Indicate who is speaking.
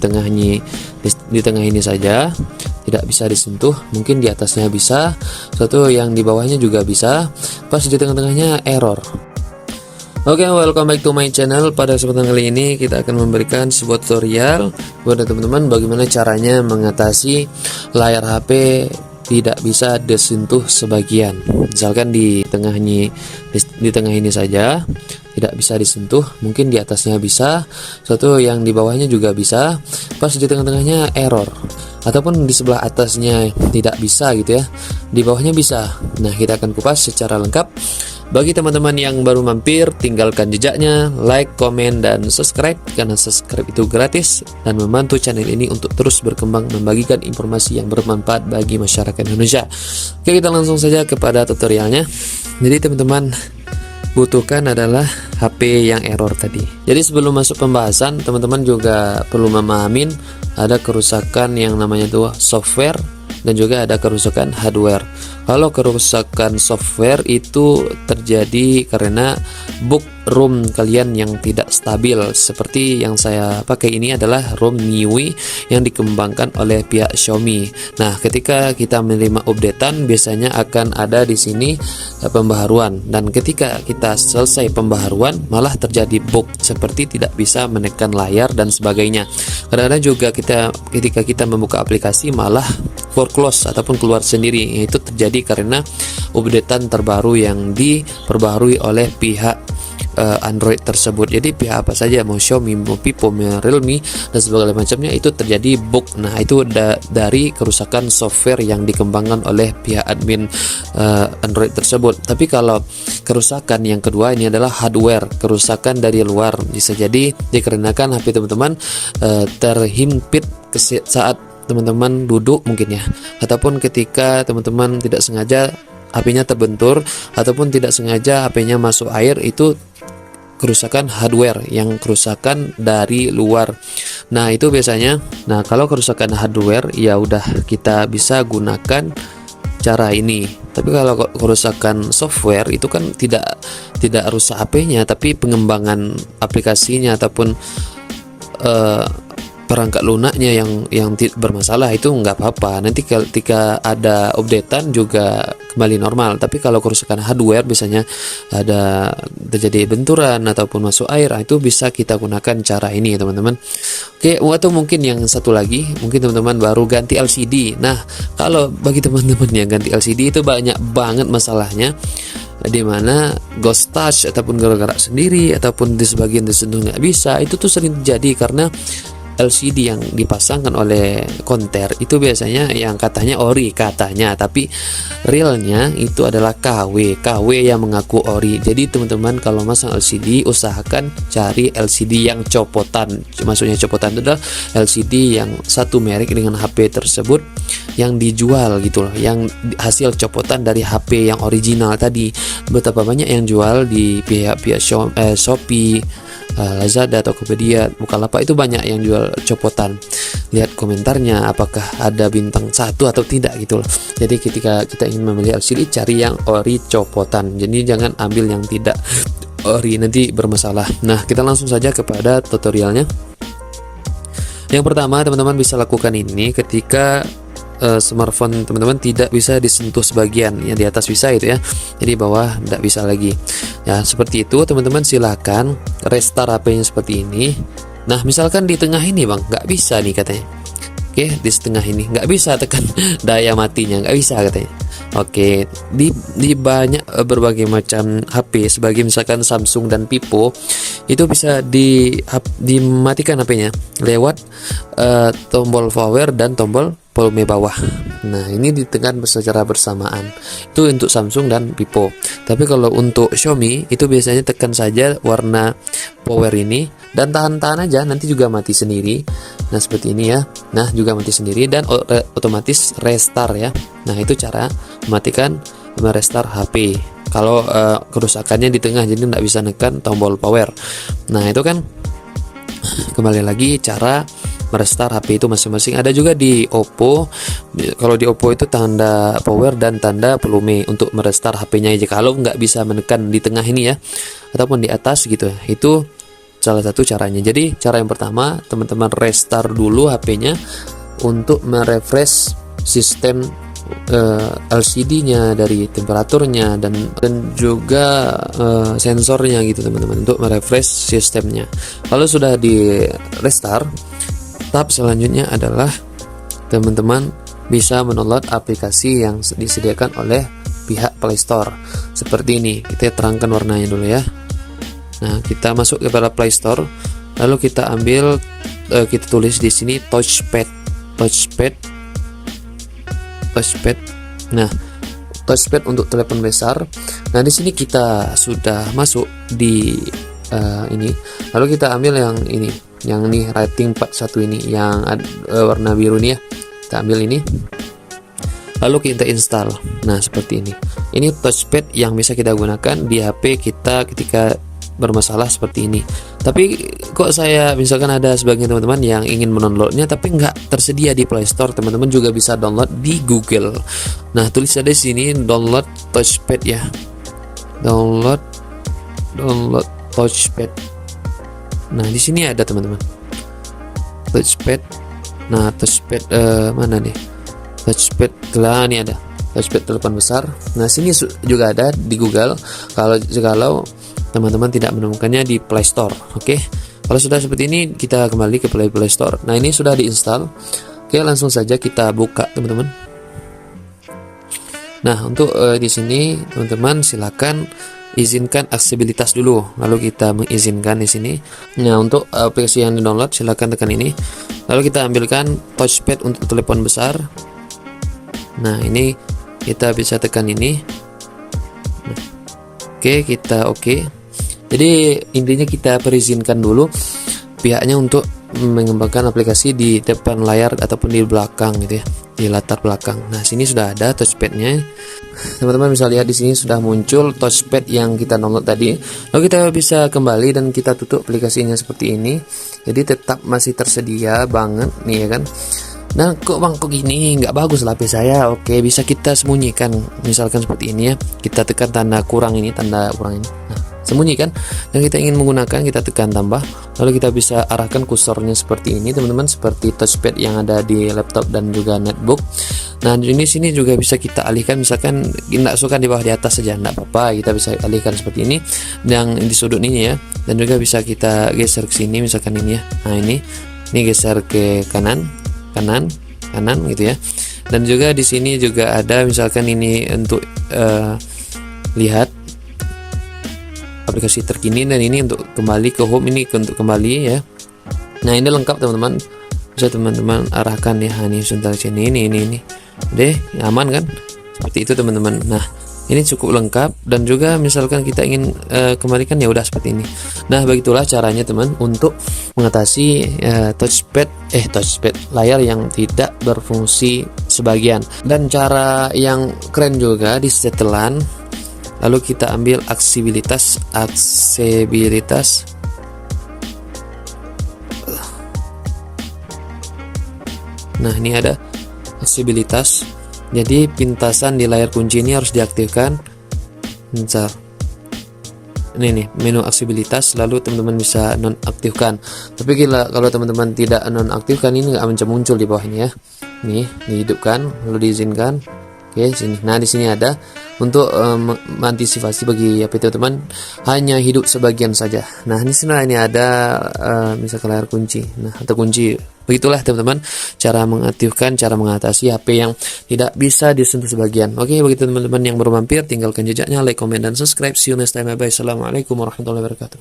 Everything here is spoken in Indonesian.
Speaker 1: di tengah ini saja, tidak bisa disentuh. Mungkin di atasnya bisa, satu yang di bawahnya juga bisa, pas di tengah-tengahnya error. Oke, welcome back to my channel. Pada kesempatan kali ini kita akan memberikan sebuah tutorial kepada teman-teman bagaimana caranya mengatasi layar HP tidak bisa disentuh sebagian. Misalkan di tengah ini saja tidak bisa disentuh, mungkin di atasnya bisa, satu yang di bawahnya juga bisa, pas di tengah-tengahnya error. Ataupun di sebelah atasnya tidak bisa gitu ya, di bawahnya bisa. Nah, kita akan kupas secara lengkap. Bagi teman-teman yang baru mampir, tinggalkan jejaknya, like, komen, dan subscribe, karena subscribe itu gratis dan membantu channel ini untuk terus berkembang membagikan informasi yang bermanfaat bagi masyarakat Indonesia. Oke, kita langsung saja kepada tutorialnya. Jadi teman-teman butuhkan adalah HP yang error tadi. Jadi sebelum masuk pembahasan, teman-teman juga perlu memahamin ada kerusakan yang namanya tuh software dan juga ada kerusakan hardware. Kalau kerusakan software itu terjadi karena boot ROM kalian yang tidak stabil. Seperti yang saya pakai ini adalah ROM MIUI yang dikembangkan oleh pihak Xiaomi. Nah, ketika kita menerima updatean biasanya akan ada di sini pembaharuan, dan ketika kita selesai pembaharuan malah terjadi bug seperti tidak bisa menekan layar dan sebagainya. Kadang-kadang juga ketika kita membuka aplikasi malah foreclose ataupun keluar sendiri. Itu terjadi karena updatean terbaru yang diperbaharui oleh pihak Android tersebut. Jadi pihak apa saja, mau Xiaomi, mau Vivo, mau Realme dan sebagainya macamnya, itu terjadi bug. Nah, itu dari kerusakan software yang dikembangkan oleh pihak admin Android tersebut. Tapi kalau kerusakan yang kedua ini adalah hardware, kerusakan dari luar. Bisa jadi dikarenakan HP teman-teman terhimpit saat teman-teman duduk mungkin ya, ataupun ketika teman-teman tidak sengaja HP-nya terbentur, ataupun tidak sengaja HP-nya masuk air. Itu kerusakan hardware, yang kerusakan dari luar. Nah, itu biasanya. Nah, kalau kerusakan hardware ya udah kita bisa gunakan cara ini. Tapi kalau kerusakan software itu kan tidak rusak HP-nya, tapi pengembangan aplikasinya ataupun perangkat lunaknya yang bermasalah, itu nggak apa-apa. Nanti ketika ada updatean juga kembali normal. Tapi kalau kerusakan hardware biasanya ada terjadi benturan ataupun masuk air, itu bisa kita gunakan cara ini teman-teman. Oke, atau mungkin yang satu lagi, mungkin teman-teman baru ganti LCD. Nah, kalau bagi teman-teman yang ganti LCD itu banyak banget masalahnya, dimana ghost touch ataupun gerak-gerak sendiri ataupun di sebagian tersentuh nggak bisa. Itu tuh sering terjadi karena LCD yang dipasangkan oleh konter itu biasanya yang katanya ori katanya, tapi realnya itu adalah KW yang mengaku ori. Jadi teman-teman kalau masang LCD usahakan cari LCD yang copotan. Maksudnya copotan itu adalah LCD yang satu merek dengan HP tersebut yang dijual gitu loh, yang hasil copotan dari HP yang original tadi. Betapa banyak yang jual di pihak Shopee, Lazada, Tokopedia, Bukalapak, itu banyak yang jual copotan. Lihat komentarnya apakah ada bintang 1 atau tidak gitu loh. Jadi ketika kita ingin membeli LCD cari yang ori copotan. Jadi jangan ambil yang tidak ori, nanti bermasalah. Nah, kita langsung saja kepada tutorialnya. Yang pertama teman-teman bisa lakukan ini ketika smartphone teman-teman tidak bisa disentuh sebagian, yang di atas bisa itu ya, jadi bawah tidak bisa lagi ya. Seperti itu teman-teman, silahkan restart HP-nya seperti ini. Nah, misalkan di tengah ini bang nggak bisa nih katanya. Oke, di setengah ini nggak bisa tekan daya matinya, nggak bisa katanya. Oke, di banyak berbagai macam HP sebagai misalkan Samsung dan Vivo itu bisa dimatikan HP-nya lewat tombol power dan tombol volume bawah. Nah, ini ditekan secara bersamaan. Itu untuk Samsung dan Vivo. Tapi kalau untuk Xiaomi itu biasanya tekan saja warna power ini dan tahan-tahan aja, nanti juga mati sendiri. Nah, seperti ini ya. Nah, juga mati sendiri dan otomatis restart ya. Nah, itu cara mematikan merestart HP. Kalau kerusakannya di tengah, jadi tidak bisa nekan tombol power. Nah, itu kan kembali lagi cara merestart HP itu masing-masing. Ada juga di Oppo. Kalau di Oppo itu tanda power dan tanda volume untuk merestart HP-nya aja. Kalau nggak bisa menekan di tengah ini ya, ataupun di atas gitu, itu salah satu caranya. Jadi cara yang pertama, teman-teman restart dulu HP-nya untuk merefresh sistem LCD-nya dari temperaturnya dan juga sensornya gitu teman-teman, untuk merefresh sistemnya. Kalau sudah di restart, tahap selanjutnya adalah teman-teman bisa mendownload aplikasi yang disediakan oleh pihak Play Store. Seperti ini, kita terangkan warnanya dulu ya. Nah, kita masuk kepada Play Store, lalu kita ambil kita tulis di sini touchpad. Nah, touchpad untuk telepon besar. Nah, di sini kita sudah masuk di ini. Lalu kita ambil yang ini, rating 41 ini, yang warna biru ini ya. Kita ambil ini, lalu kita install. Nah, seperti ini. Ini touchpad yang bisa kita gunakan di HP kita ketika bermasalah seperti ini. Tapi kok saya misalkan ada sebagian teman-teman yang ingin mendownloadnya tapi nggak tersedia di Play Store, teman-teman juga bisa download di Google. Nah, tulis ada di sini download touchpad ya. Download touchpad. Nah, di sini ada teman-teman. Touchpad. Nah, touchpad mana nih? Touchpad lah, ini ada. Touchpad telepon besar. Nah, sini juga ada di Google. Kalau teman-teman tidak menemukannya di Play Store, oke? Kalau sudah seperti ini, kita kembali ke Play Store. Nah, ini sudah diinstal. Oke, langsung saja kita buka, teman-teman. Nah, untuk di sini, teman-teman silakan izinkan aksesibilitas dulu. Lalu kita mengizinkan di sini. Nah, untuk aplikasi yang di-download silakan tekan ini. Lalu kita ambilkan touchpad untuk telepon besar. Nah, ini kita bisa tekan ini. Nah, oke, kita oke. Jadi intinya kita perizinkan dulu pihaknya untuk mengembangkan aplikasi di depan layar ataupun di belakang gitu ya, di latar belakang. Nah, sini sudah ada touchpadnya. Teman-teman bisa lihat di sini sudah muncul touchpad yang kita download tadi. Lalu kita bisa kembali dan kita tutup aplikasinya seperti ini. Jadi tetap masih tersedia banget nih ya kan. Nah, kok gini nggak bagus lah HP saya. Oke, bisa kita sembunyikan misalkan seperti ini ya. Kita tekan tanda kurang ini. Nah, sembunyikan, dan kita ingin menggunakan, kita tekan tambah, lalu kita bisa arahkan kursornya seperti ini teman-teman, seperti touchpad yang ada di laptop dan juga netbook. Nah, ini sini juga bisa kita alihkan, misalkan tidak suka di bawah di atas saja, tidak apa-apa, kita bisa alihkan seperti ini, yang di sudut ini ya, dan juga bisa kita geser ke sini misalkan ini ya. Nah, ini geser ke kanan gitu ya. Dan juga di sini juga ada misalkan ini untuk lihat aplikasi terkini, dan ini untuk kembali ke home, ini untuk kembali ya. Nah, ini lengkap teman-teman, bisa teman-teman arahkan ya. Ini sebentar sini, ini deh, aman kan, seperti itu teman-teman. Nah, ini cukup lengkap, dan juga misalkan kita ingin kembalikan ya udah seperti ini. Nah, begitulah caranya teman untuk mengatasi touchpad layar yang tidak berfungsi sebagian. Dan cara yang keren juga di setelan, lalu kita ambil aksesibilitas. Nah, ini ada aksesibilitas. Jadi pintasan di layar kunci ini harus diaktifkan. Bentar. Ini nih menu aksesibilitas, lalu teman-teman bisa nonaktifkan. Tapi kalau teman-teman tidak nonaktifkan, ini nggak akan muncul di bawah ini ya. Nih, dihidupkan, lalu diizinkan. Oke, sini. Nah, di sini ada untuk mengantisipasi bagi HP teman-teman hanya hidup sebagian saja. Nah, di sini ini ada misalkan layar kunci. Nah, atau kunci. Begitulah teman-teman cara mengaktifkan, cara mengatasi HP yang tidak bisa disentuh sebagian. Oke, bagi teman-teman yang baru mampir, tinggalkan jejaknya, like, comment, dan subscribe. See you next time. Bye. Assalamualaikum warahmatullahi wabarakatuh.